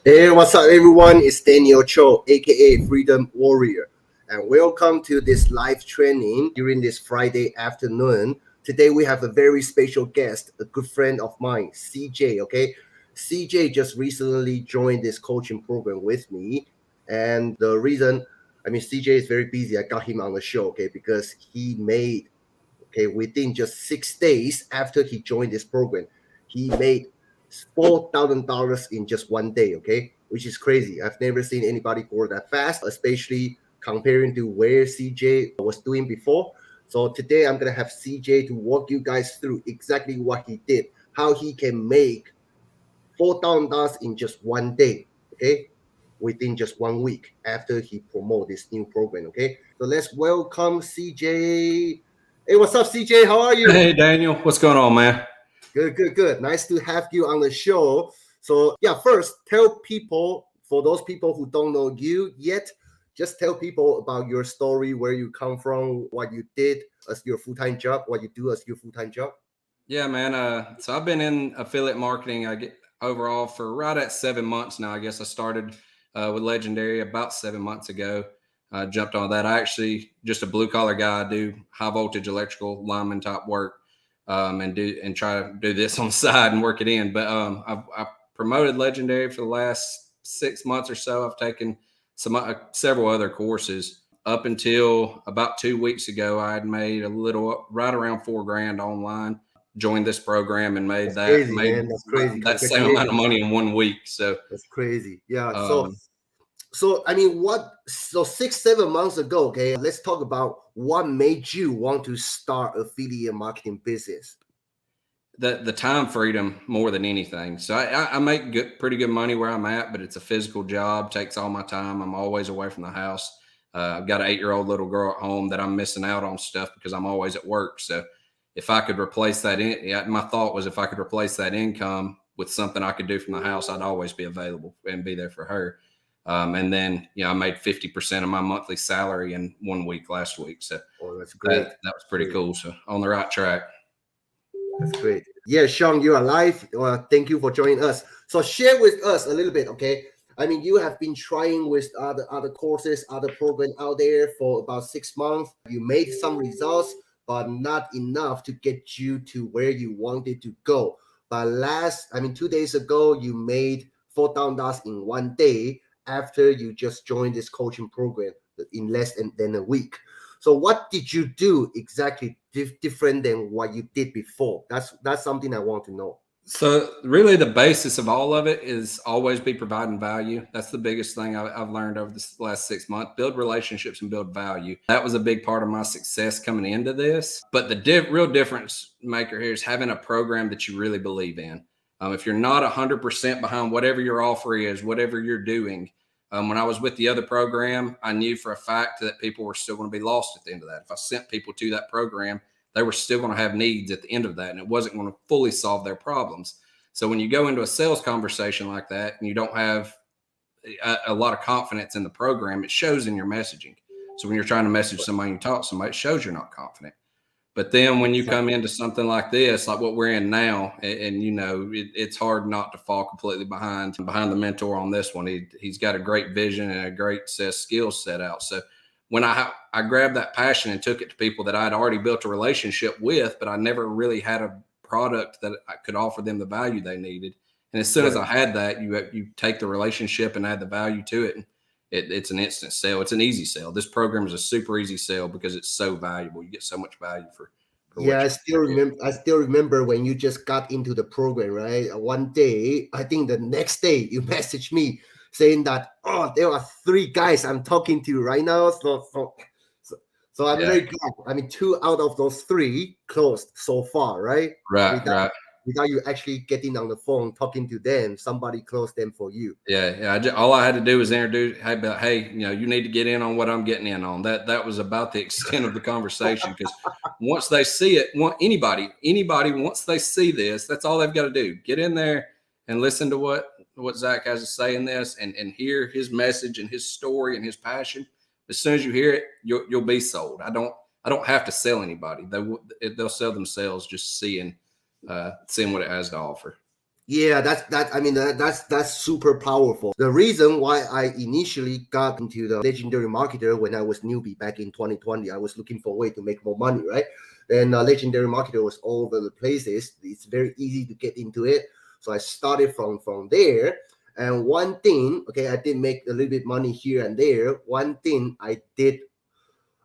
Hey, what's up, everyone? It's Daniel Cho, aka Freedom Warrior, and welcome to this live training during this Friday afternoon. Today, we have a very special guest, a good friend of mine, CJ. Okay, CJ just recently joined this coaching program with me, and the reason, CJ is very busy. I got him on the show, okay, because he made, okay, within just 6 days after he joined this program, he made $4,000 in just one day, okay, which is crazy. I've never seen anybody grow that fast, especially comparing to where CJ was doing before. So today I'm gonna have CJ to walk you guys through exactly what he did, how he can make $4,000 in just one day, okay, within just 1 week after he promote this new program, okay. So let's welcome CJ. Hey, what's up, CJ? How are you? Hey, Daniel, what's going on, man? Good, good, good. Nice to have you on the show. So, yeah, first, tell people, for those people who don't know you yet, just tell people about your story, where you come from, what you did as your full time job, what you do as your full time job. Yeah, man. So I've been in affiliate marketing. I get overall for right at 7 months now. I guess I started with Legendary about 7 months ago. I jumped on that. I actually just a blue collar guy. I do high voltage electrical lineman type work, and try to do this on the side and work it in. But I promoted Legendary for the last 6 months or so. I've taken several other courses. Up until about 2 weeks ago, I had made a little right around 4 grand online, joined this program and made That's crazy, made man. That's crazy. that same amount of Congratulations. money in 1 week. So That's crazy. Yeah. So, um, so I mean, what? So 6, 7 months ago, okay. Let's talk about what made you want to start affiliate marketing business. the time freedom more than anything. So I make pretty good money where I'm at, but it's a physical job, takes all my time. I'm always away from the house. I've got an 8-year-old little girl at home that I'm missing out on stuff because I'm always at work. So if I could replace that, my thought was if I could replace that income with something I could do from the house, I'd always be available and be there for her. And then, I made 50% of my monthly salary in 1 week last week. So Oh, that's great. that was pretty Great. cool. So on the right track. That's great. Yeah, Sean, you are live. Thank you for joining us. So share with us a little bit, okay? I mean, you have been trying with other courses, other programs out there for about 6 months. You made some results, but not enough to get you to where you wanted to go. But 2 days ago, you made $4,000 in one day after you just joined this coaching program in less than a week. So what did you do exactly different than what you did before? That's something I want to know. So really the basis of all of it is always be providing value. That's the biggest thing I've learned over this last 6 months. Build relationships and build value. That was a big part of my success coming into this. But the real difference maker here is having a program that you really believe in. If you're not 100% behind whatever your offer is, whatever you're doing, when I was with the other program, I knew for a fact that people were still going to be lost at the end of that. If I sent people to that program, they were still going to have needs at the end of that, and it wasn't going to fully solve their problems. So when you go into a sales conversation like that and you don't have a lot of confidence in the program, it shows in your messaging. So when you're trying to message somebody, you talk to somebody, it shows you're not confident. But then when you come into something like this, like what we're in now, and it's hard not to fall completely behind the mentor on this one. He's got a great vision and a great set of skills set out. So when I grabbed that passion and took it to people that I'd already built a relationship with, but I never really had a product that I could offer them the value they needed. And as soon as I had that, you take the relationship and add the value to it. And it's an instant sale. It's an easy sale. This program is a super easy sale because it's so valuable. You get so much value for Yeah, what I you still remember. I still remember when you just got into the program, right? One day, I think the next day, you messaged me saying that, oh, there are three guys I'm talking to right now. So I'm Yeah, very glad. I mean, two out of those three closed so far, right? right. Without you actually getting on the phone talking to them, somebody closed them for you. Yeah. All I had to do was introduce, hey, you need to get in on what I'm getting in on. That was about the extent of the conversation because once they see it, anybody once they see this, that's all they've got to do. Get in there and listen to what Zach has to say in this, and hear his message and his story and his passion. As soon as you hear it, you'll be sold. I don't have to sell anybody. They'll sell themselves just seeing what it has to offer. Yeah, that. I mean, that's super powerful. The reason why I initially got into the legendary marketer when I was newbie back in 2020, I was looking for a way to make more money, right? And legendary marketer was all over the places. It's very easy to get into it, so I started from there. And one thing, okay, I did make a little bit money here and there. One thing I did,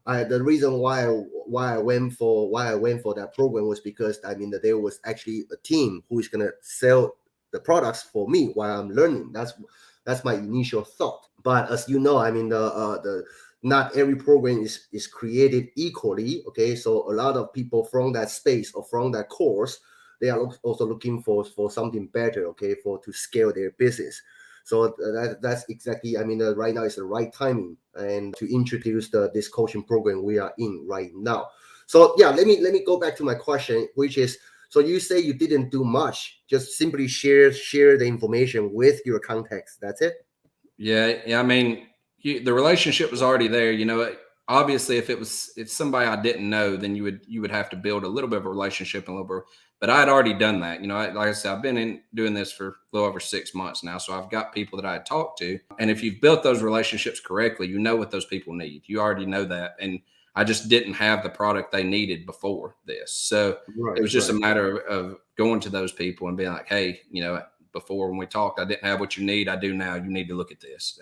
the reason why I went for that program was because I mean that there was actually a team who is gonna sell the products for me while I'm learning. That's my initial thought. But as you know, I mean the not every program is created equally. Okay, so a lot of people from that space or from that course, they are also looking for something better. Okay, for to scale their business. So that's exactly, I mean, right now is the right timing and to introduce this coaching program we are in right now. So yeah, let me go back to my question, which is, so you say you didn't do much, just simply share the information with your contacts. That's it. Yeah, yeah. I mean, the relationship was already there. Obviously, if somebody I didn't know, then you would have to build a little bit of a relationship and a little bit. But I had already done that. Like I said, I've been in doing this for a little over 6 months now, so I've got people that I had talked to. And if you've built those relationships correctly, you know what those people need. You already know that. And I just didn't have the product they needed before this, so it Right, was just a right, matter of going to those people and being like, hey, before when we talked, I didn't have what you need. I do now. You need to look at this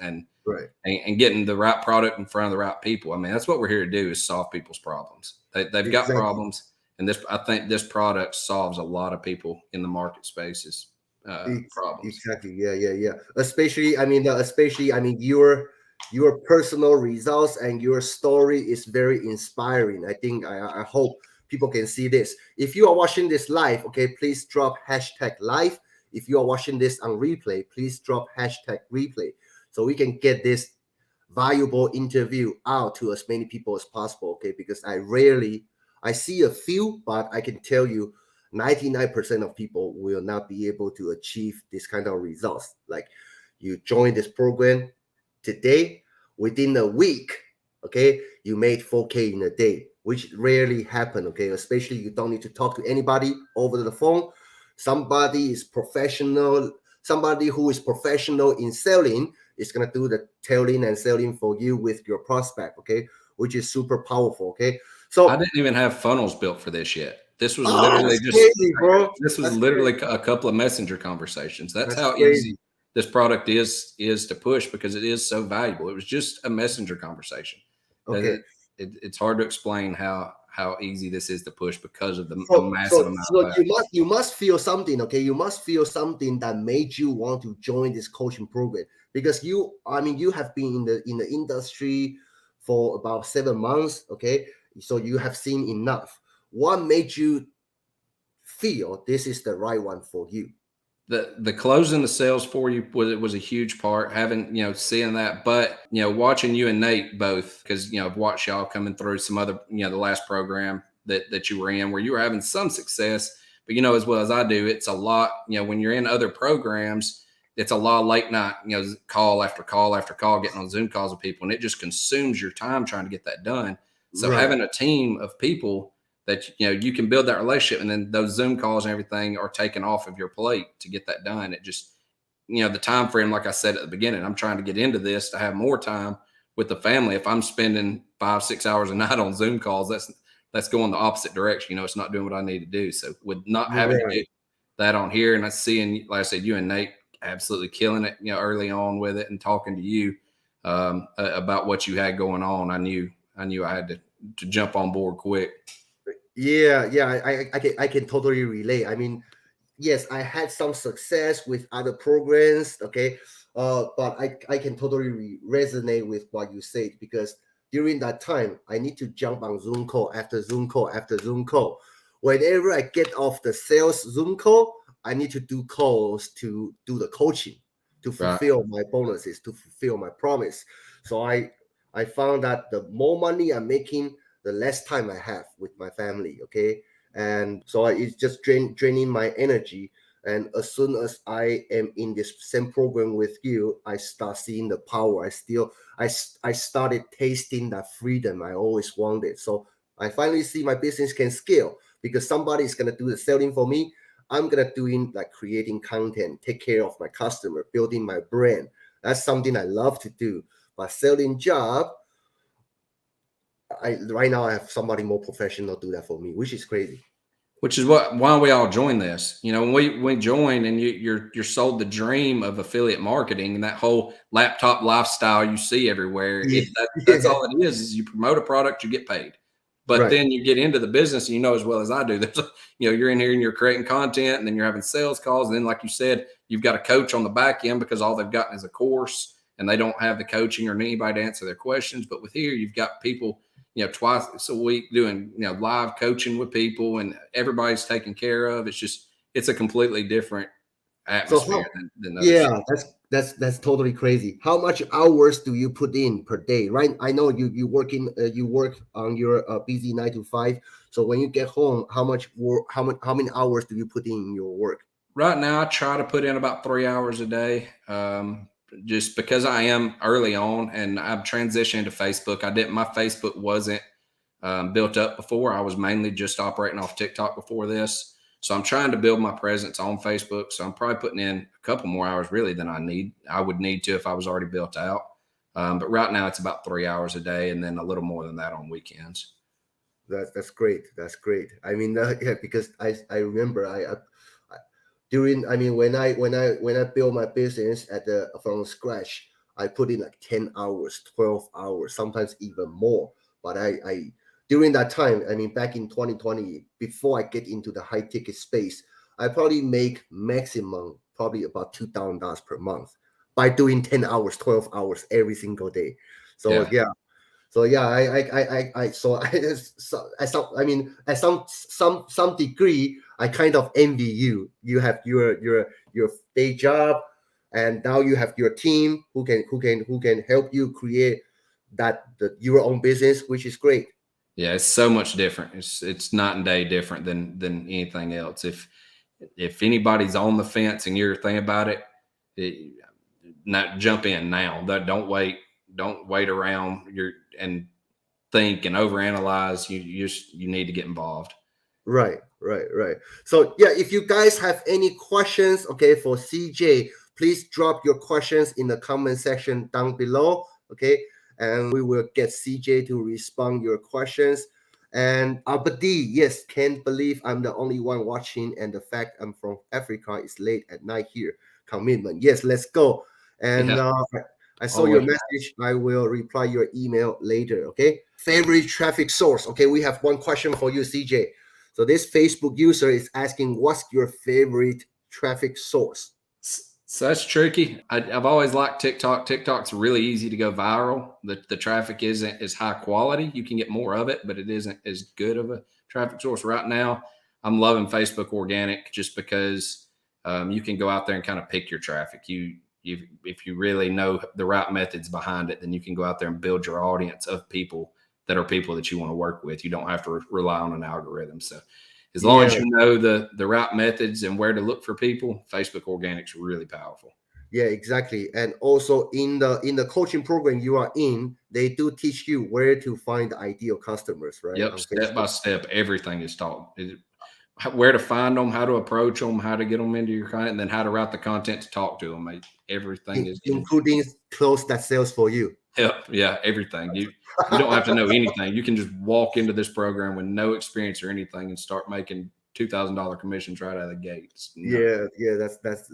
right. and getting the right product in front of the right people. I mean, that's what we're here to do is solve people's problems. They've got Exactly. problems. And I think this product solves a lot of people in the market spaces problems. Exactly. Yeah, yeah, yeah. Especially, I mean, especially, I mean, your personal results and your story is very inspiring. I think I hope people can see this. If you are watching this live, okay, please drop hashtag live. If you are watching this on replay, please drop hashtag replay so we can get this valuable interview out to as many people as possible. Okay, because I see a few, but I can tell you 99% of people will not be able to achieve this kind of results. Like you join this program today, within a week, okay, you made 4K in a day, which rarely happen. Okay, especially you don't need to talk to anybody over the phone. Somebody who is professional in selling is gonna do the telling and selling for you with your prospect. Okay, which is super powerful. Okay, I so didn't even have funnels built for this yet. This was oh, literally that's just crazy, bro. this was That's literally crazy. a couple of messenger conversations. That's That's how easy crazy. this product is to push because it is so valuable. It was just a messenger conversation. Uh, Okay. it's hard to explain how easy this is to push because of the So, massive so, amount of so value. you must feel something, okay? You must feel something that made you want to join this coaching program because I mean, you have been in the industry for about 7 months, okay? So you have seen enough. What made you feel this is the right one for you? The closing the sales for you was a huge part. Having seeing that, but watching you and Nate both because I've watched y'all coming through some other the last program that you were in where you were having some success, but as well as I do, it's a lot. When you're in other programs, it's a lot of late night call after call after call, getting on Zoom calls with people, and it just consumes your time trying to get that done. So Right, having a team of people that you can build that relationship and then those Zoom calls and everything are taken off of your plate to get that done. It just the time frame, like I said at the beginning, I'm trying to get into this to have more time with the family. If I'm spending 5-6 hours a night on Zoom calls, that's going the opposite direction. It's not doing what I need to do. So with not having to right. do that on here and I seeing, like I said, you and Nate absolutely killing it early on with it and talking to you about what you had going on, I knew I had to jump on board quick. Yeah, yeah. I can totally relate. I mean, yes, I had some success with other programs, okay, but I can totally resonate with what you said because during that time I need to jump on Zoom call after Zoom call after Zoom call. Whenever I get off the sales Zoom call, I need to do calls to do the coaching, to Right. fulfill my bonuses, to fulfill my promise. So I found that the more money I'm making, the less time I have with my family. Okay, and so it's just draining my energy. And as soon as I am in this same program with you, I start seeing the power. I started tasting that freedom I always wanted. So I finally see my business can scale because somebody is going to do the selling for me. I'm gonna doing like creating content, take care of my customer, building my brand. That's something I love to do. But selling job, I right now I have somebody more professional do that for me, which is crazy. Which is why we all join this. You know, when we join and you're sold the dream of affiliate marketing and that whole laptop lifestyle you see everywhere. Yeah, That's yeah. all it is you promote a product, you get paid. But Right. then you get into the business, and you know as well as I do. There's you're in here and you're creating content, and then you're having sales calls, and then like you said, you've got a coach on the back end because all they've gotten is a course, and they don't have the coaching or anybody to answer their questions. But with here, you've got people twice a week doing, live coaching with people, and everybody's taken care of. It's a completely different So atmosphere how? than other Yeah, stuff. that's totally crazy. How much hours do you put in per day? Right, I know you work on your busy 9 to 5. So when you get home, how much work? How many hours do you put in your work? Right now, I try to put in about 3 hours a day, just because I am early on and I've transitioned to Facebook. My Facebook wasn't built up before. I was mainly just operating off TikTok before this. So I'm trying to build my presence on Facebook. So I'm probably putting in a couple more hours really than I would need to if I was already built out. But right now it's about 3 hours a day, and then a little more than that on weekends. That's great. That's great. I mean, yeah, because I remember I during I mean when I built my business at the from scratch, I put in like 10 hours, 12 hours, sometimes even more. But I during that time, I mean back in 2020, before I get into the high ticket space, I probably make maximum probably about $2,000 per month by doing 10 hours, 12 hours every single day. So Yeah. yeah, so yeah, so so I mean, at some degree, I kind of envy you. You have your day job, and now you have your team who can help you create your own business, which is great. Yeah, it's so much different. It's night and day different than anything else. If anybody's on the fence and you're thinking about it, not jump in now. Don't wait. Don't wait around. And think and overanalyze. You need to get involved. Right, right, right. So yeah, if you guys have any questions, okay, for CJ, please drop your questions in the comment section down below, okay, and we will get CJ to respond your questions. And Abadi, yes, can't believe I'm the only one watching, and the fact I'm from Africa is late at night here. Commitment, yes, let's go. And Yeah, I saw your always. message. I will reply your email later. Okay. Favorite traffic source. Okay, we have one question for you, CJ. So this Facebook user is asking, what's your favorite traffic source? So that's tricky. I've always liked TikTok. TikTok's really easy to go viral. The traffic isn't as high quality. You can get more of it, but it isn't as good of a traffic source right now. I'm loving Facebook organic just because you can go out there and kind of pick your traffic. If you really know the right methods behind it, then you can go out there and build your audience of people that you want to work with. You don't have to rely on an algorithm. So as long Yeah, as you know the right methods and where to look for people, Facebook organic's really powerful. yeah, exactly. And also in the coaching program you are in, they do teach you where to find the ideal customers, right? Yep, On step by Facebook. step, everything is taught. Where to find them, how to approach them, how to get them into your content, and then how to write the content to talk to them. Everything is Including close that sales for you. Yep, yeah, everything. You don't have to know anything. You can just walk into this program with no experience or anything and start making $2,000 commissions right out of the gate. It's nuts. Yeah, yeah,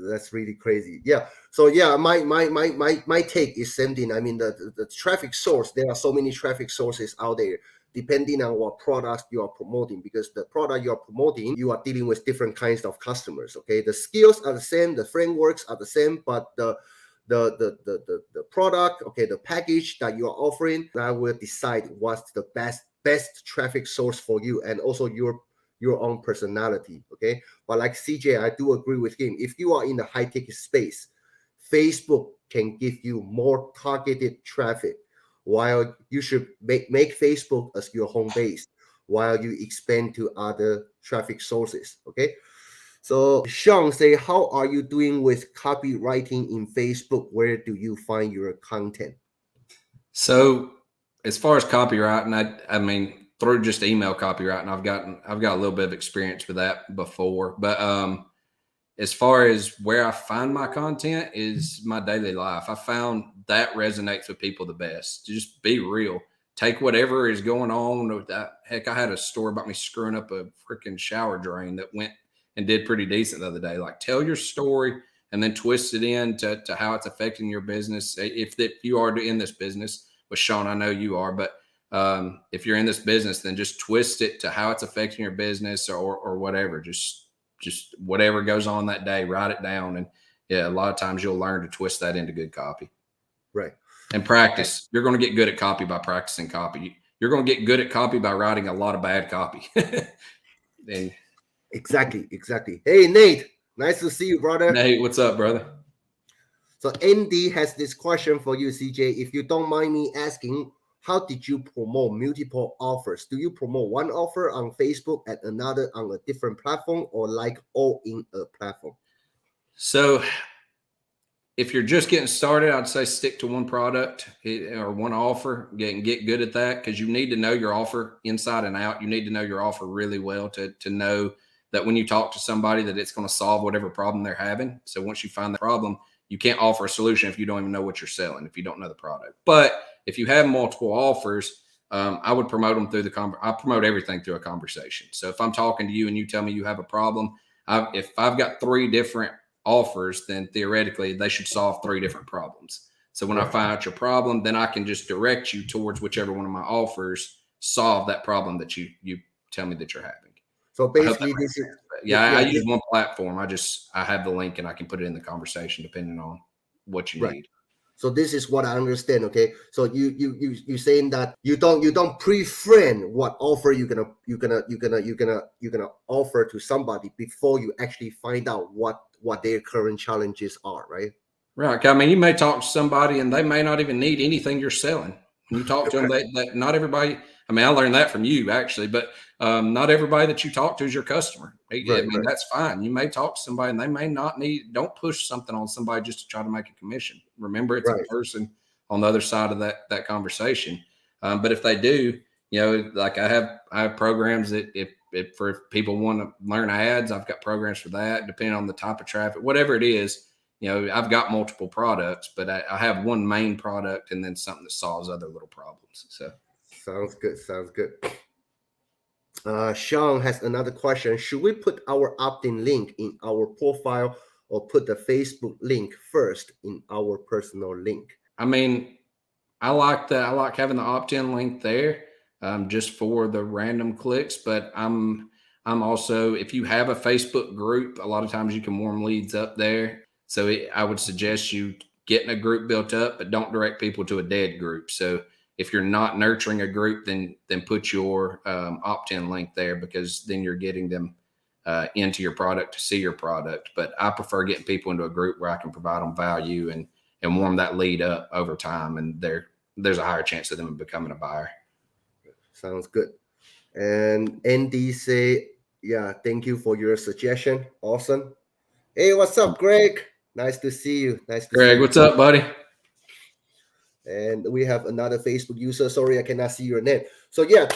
that's really crazy. Yeah. So yeah, my take is same thing. I mean, the traffic source. There are so many traffic sources out there, depending on what product you are promoting. Because the product you are promoting, you are dealing with different kinds of customers. Okay, the skills are the same, the frameworks are the same, but the product, okay, the package that you are offering, that will decide what's the best traffic source for you, and also your own personality. Okay, but like CJ, I do agree with him. If you are in the high ticket space, Facebook can give you more targeted traffic, while you should make Facebook as your home base while you expand to other traffic sources. Okay. So Sean say, how are you doing with copywriting in Facebook? Where do you find your content? So, as far as copywriting, I mean, through just email copywriting. I've got a little bit of experience with that before, but as far as where I find my content is my daily life. I found that resonates with people the best. Just be real. Take whatever is going on with that. Heck, I had a story about me screwing up a freaking shower drain that went and did pretty decent the other day. Like, tell your story and then twist it in to how it's affecting your business. If you are in this business, with Sean, I know you are, but if you're in this business, then just twist it to how it's affecting your business or whatever. Just whatever goes on that day, write it down. And yeah, a lot of times you'll learn to twist that into good copy. Right. And practice. You're going to get good at copy by practicing copy. You're going to get good at copy by writing a lot of bad copy. And Exactly. Hey, Nate, nice to see you, brother. Nate, what's up, brother? So Andy has this question for you, CJ. If you don't mind me asking, how did you promote multiple offers? Do you promote one offer on Facebook and another on a different platform, or like all in a platform? So if you're just getting started, I'd say stick to one product or one offer. Get good at that, because you need to know your offer inside and out. You need to know your offer really well to know that when you talk to somebody that it's going to solve whatever problem they're having. So once you find the problem, you can't offer a solution if you don't even know what you're selling, if you don't know the product. But if you have multiple offers, I would promote them through I promote everything through a conversation. So if I'm talking to you and you tell me you have a problem, if I've got 3 different offers, then theoretically they should solve 3 different problems. So when I find out your problem, then I can just direct you towards whichever one of my offers solve that problem that you tell me that you're having. So basically, this is I use one platform. I have the link and I can put it in the conversation depending on what you need. So this is what I understand. Okay, so you saying that you don't pre-frame what offer you're gonna offer to somebody before you actually find out what their current challenges are, right? Right. I mean, you may talk to somebody and they may not even need anything you're selling. When you talk to them, that not everybody. I mean, I learned that from you actually, but not everybody that you talk to is your customer. That's fine. You may talk to somebody and they may not need. Don't push something on somebody just to try to make a commission. Remember, it's a person on the other side of that conversation. But if they do, like I have programs that if people want to learn ads, I've got programs for that. Depending on the type of traffic, whatever it is. I've got multiple products, but I have one main product and then something that solves other little problems. So sounds good. Sean has another question. Should we put our opt-in link in our profile or put the Facebook link first in our personal link? I mean, I like that. I like having the opt-in link there, just for the random clicks. But I'm also, if you have a Facebook group, a lot of times you can warm leads up there. So I would suggest you getting a group built up, but don't direct people to a dead group. So if you're not nurturing a group, then put your opt-in link there, because then you're getting them into your product to see your product. But I prefer getting people into a group where I can provide them value and warm that lead up over time, and there's a higher chance of them becoming a buyer. Sounds good. And Andy say, yeah, thank you for your suggestion. Awesome. Hey, what's up, Greg? Nice to see you. Greg, what's up, buddy? And we have another Facebook user. Sorry, I cannot see your name. So yeah,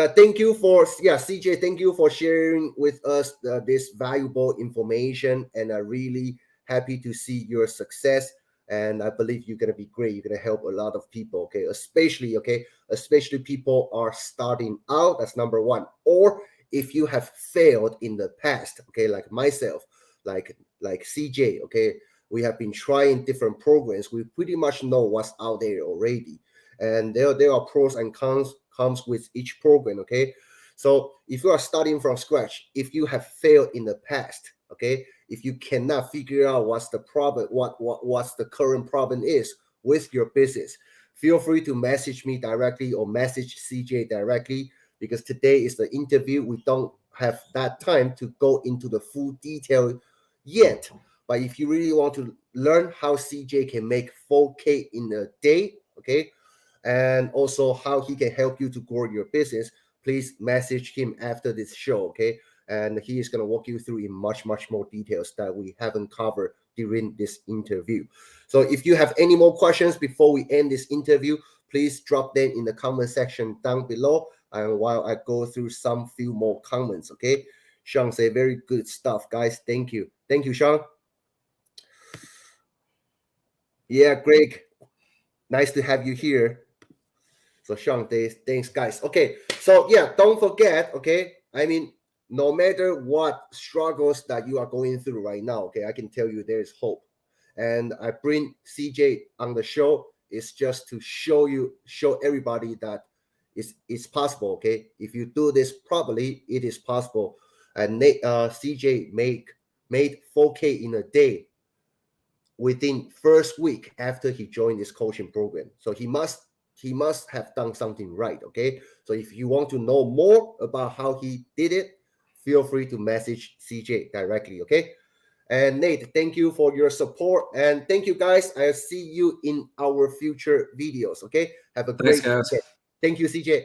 thank you for CJ. Thank you for sharing with us this valuable information, and I'm really happy to see your success. And I believe you're gonna be great. You're gonna help a lot of people. Okay, especially people are starting out. That's number one. Or if you have failed in the past, okay, like myself, like CJ, okay. We have been trying different programs. We pretty much know what's out there already. And there are pros and cons comes with each program, okay? So if you are starting from scratch, if you have failed in the past, okay, if you cannot figure out what's the problem, what's the current problem is with your business, feel free to message me directly or message CJ directly, because today is the interview. We don't have that time to go into the full detail yet. But if you really want to learn how CJ can make 4K in a day, okay, and also how he can help you to grow your business, please message him after this show, okay? And he is going to walk you through in much more details that we haven't covered during this interview. So if you have any more questions before we end this interview, please drop them in the comment section down below. And while I go through some few more comments, okay? Sean say very good stuff, guys. Thank you. Thank you, Sean. Yeah, Greg. Nice to have you here. So Sean, thanks, guys. Okay, so yeah, don't forget. Okay, I mean, no matter what struggles that you are going through right now, okay, I can tell you there is hope. And I bring CJ on the show is just to show everybody that it's possible. Okay, if you do this properly, it is possible. And CJ made 4K in a day within first week after he joined this coaching program. So he must have done something right. Okay. So if you want to know more about how he did it, feel free to message CJ directly. Okay. And Nate, thank you for your support. And thank you guys. I'll see you in our future videos. Okay. Have a Thanks, great guys. day. Thank you, CJ.